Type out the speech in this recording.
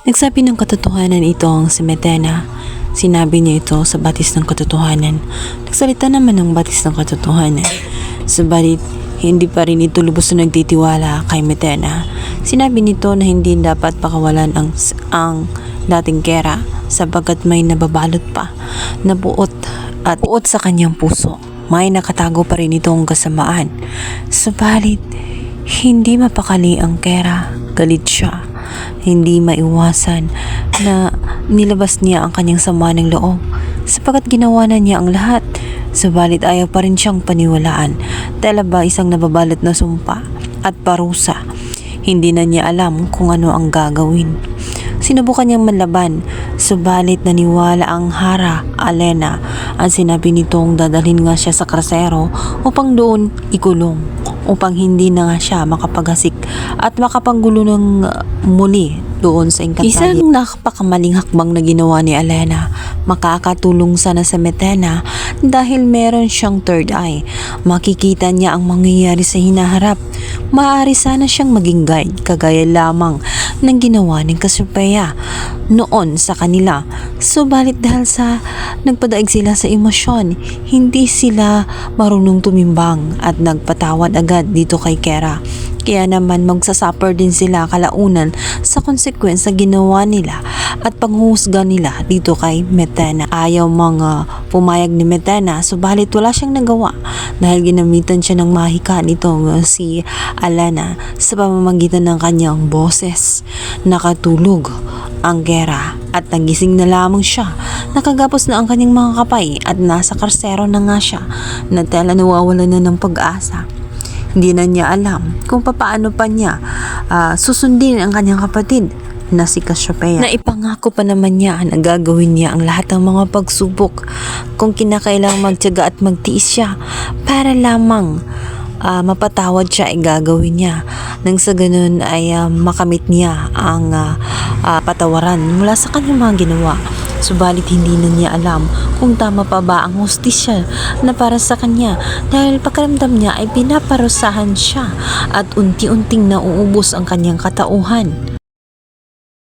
Nagsabi ng katotohanan itong si Metena. Sinabi niya ito sa batis ng katotohanan. Nagsalita naman ng batis ng katotohanan. Subalit, hindi pa rin ito lubos na nagtitiwala kay Metena. Sinabi nito na hindi dapat pakawalan ang dating Kera sapagkat may nababalot pa na buot sa kanyang puso. May nakatago pa rin itong kasamaan. Subalit, hindi mapakali ang Kera. Galit siya. Hindi maiwasan na nilabas niya ang kanyang sama ng loob sapagkat ginawa na niya ang lahat. Subalit ayaw pa rin siyang paniwalaan dahil ba isang nababalot na sumpa at parusa. Hindi na niya alam kung ano ang gagawin. Sinubukan niyang manlaban, subalit naniwala ang Hara Alena. Ang sinabi nitong dadalhin nga siya sa krasero upang doon ikulong, upang hindi na nga siya makapaghasik at makapanggulo ng muli doon sa Encantadia. Isang napakamaling hakbang na ginawa ni Alena. Makakatulong sana sa Metena dahil meron siyang third eye. Makikita niya ang mangyayari sa hinaharap. Maaari sana siyang maging guide kagaya lamang ng ginawa ng Cassiopeia noon sa kanila. Subalit dahil sa nagpadaig sila sa emosyon, hindi sila marunong tumimbang at nagpatawad agad dito kay Kera. Kaya naman magsasuffer din sila kalaunan sa konsekwensya ginawa nila at panghuhusga nila dito kay Metena. Ayaw mga pumayag ni Metena, subalit wala siyang nagawa dahil ginamitan siya ng mahika nitong si Alena sa pamamagitan ng kanyang boses. Nakatulog ang Kera at nagising na lamang siya. Nakagapos na ang kanyang mga kapay at nasa karsero na nga siya na tela nawawala na ng pag-asa. Hindi na niya alam kung paano pa niya susundin ang kanyang kapatid na si Cassiopeia. Naipangako pa naman niya na gagawin niya ang lahat ng mga pagsubok kung kinakailangang magtiyaga at magtiis siya para lamang mapatawad siya ay gagawin niya. Nang sa ganun ay makamit niya ang patawaran mula sa kanyang mga ginawa. Subalit hindi na niya alam kung tama pa ba ang hustisya na para sa kanya dahil pakiramdam niya ay pinaparusahan siya at unti-unting nauubos ang kanyang katauhan.